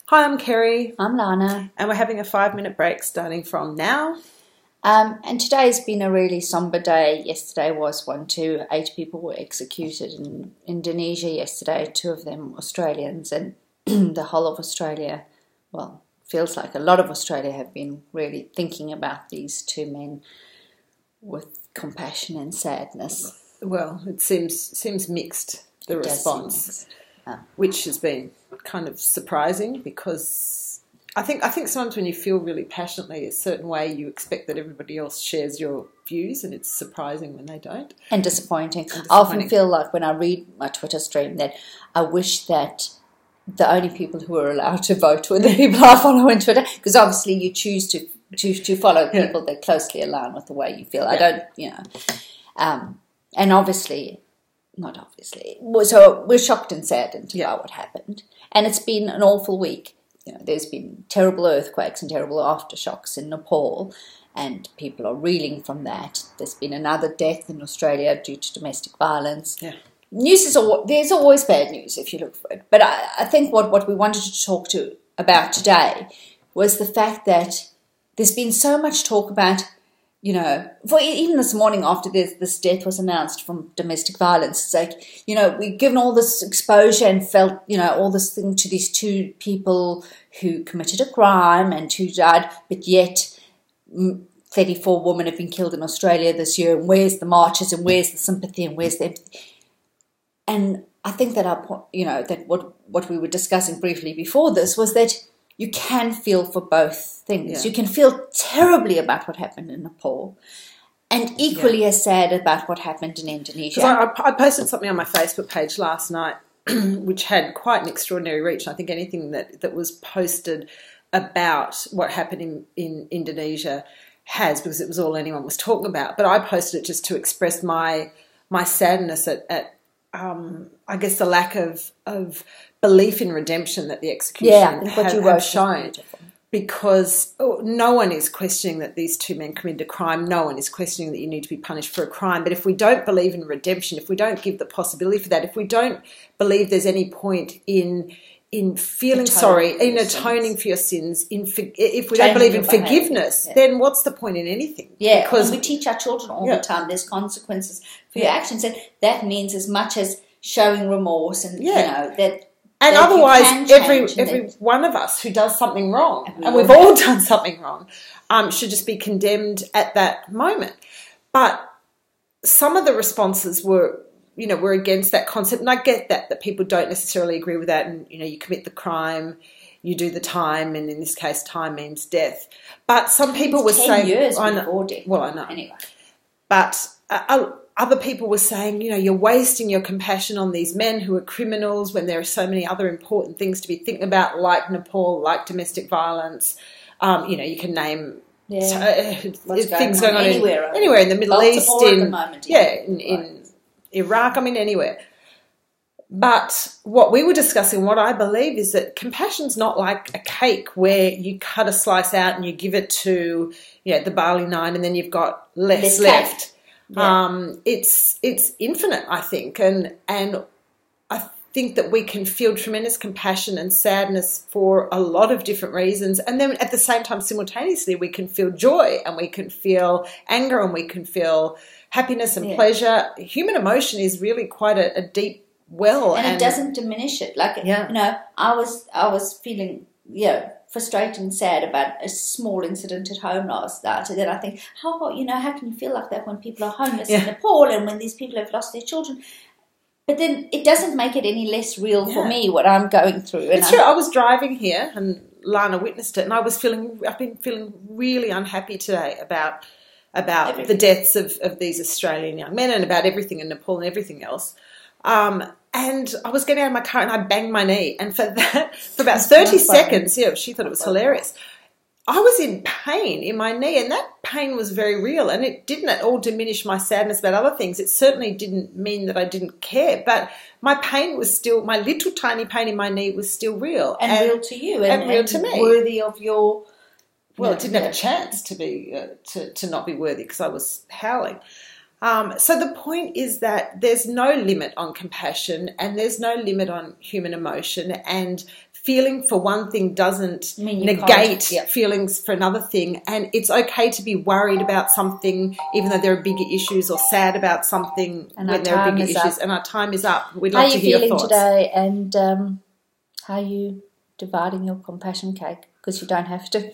Hi, I'm Kerri. I'm Lana. And we're having a 5-minute break starting from now. And today's been a really somber day. Yesterday was one too. 8 people were executed in Indonesia yesterday, 2 of them Australians, and the whole of Australia, well, feels like a lot of Australia have been really thinking about these 2 men with compassion and sadness. Well, it seems mixed, the response, which has been kind of surprising because I think sometimes when you feel really passionately a certain way, you expect that everybody else shares your views, and it's surprising when they don't. And disappointing. I often feel like when I read my Twitter stream that I wish that the only people who are allowed to vote were the people I follow on Twitter, because obviously you choose to follow people that closely align with the way you feel. I don't, and obviously, not obviously, so we're shocked and saddened by what happened. And it's been an awful week. There's been terrible earthquakes and terrible aftershocks in Nepal, and people are reeling from that. There's been another death in Australia due to domestic violence. Yeah. News there's always bad news if you look for it. But I think what we wanted to talk about today was the fact that there's been so much talk about, for even this morning after this death was announced from domestic violence, it's like, we've given all this exposure and felt, all this thing to these 2 people who committed a crime and who died, but yet 34 women have been killed in Australia this year, and where's the marches and where's the sympathy and where's the empathy? And I think that that what we were discussing briefly before this was that you can feel for both things. Yeah. You can feel terribly about what happened in Nepal, and equally as sad about what happened in Indonesia. I posted something on my Facebook page last night, which had quite an extraordinary reach. I think anything that was posted about what happened in Indonesia has, because it was all anyone was talking about. But I posted it just to express my sadness at I guess the lack of belief in redemption that the execution have shown, because no one is questioning that these 2 men committed a crime. No one is questioning that you need to be punished for a crime. But if we don't believe in redemption, if we don't give the possibility for that, if we don't believe there's any point in feeling sorry, in atoning for your sins, if we don't believe in forgiveness, then what's the point in anything? Yeah, because we teach our children all the time there's consequences for your actions, and that means as much as showing remorse and that. And otherwise, every one of us who does something wrong, and we've all done something wrong, should just be condemned at that moment. But some of the responses were against that concept, and I get that people don't necessarily agree with that. And you commit the crime, you do the time, and in this case, time means death. But some people were saying, years before death. Well, I know. Anyway, but other people were saying, you're wasting your compassion on these men who are criminals when there are so many other important things to be thinking about, like Nepal, like domestic violence. You can name things going on anywhere in the Middle East, in Iraq, anywhere. But what we were discussing, what I believe, is that compassion's not like a cake where you cut a slice out and you give it to the barley nine, and then you've got less left. Yeah. It's infinite, I think, and I think that we can feel tremendous compassion and sadness for a lot of different reasons, and then at the same time, simultaneously, we can feel joy and we can feel anger and we can feel happiness and pleasure. Human emotion is really quite a deep well, and it doesn't diminish it. I was feeling frustrated and sad about a small incident at home last night, and then I think, how can you feel like that when people are homeless in Nepal and when these people have lost their children? But then it doesn't make it any less real for me what I'm going through. It's true. I was driving here and Lana witnessed it, and I've been feeling really unhappy today about the deaths of these Australian young men and about everything in Nepal and everything else. And I was getting out of my car and I banged my knee. And for about 30 seconds, she thought it was hilarious. I was in pain in my knee, and that pain was very real, and it didn't at all diminish my sadness about other things. It certainly didn't mean that I didn't care, but my pain was still, my little tiny pain in my knee was still real. And real to you. And real to me. Worthy of your... Well, it didn't have a chance to be to not be worthy because I was howling. So the point is that there's no limit on compassion and there's no limit on human emotion, and feeling for one thing doesn't negate feelings for another thing. And it's okay to be worried about something, even though there are bigger issues, or sad about something when there are bigger issues. And our time is up. We'd love to hear your thoughts. How are you feeling today? And how are you dividing your compassion cake? Because you don't have to.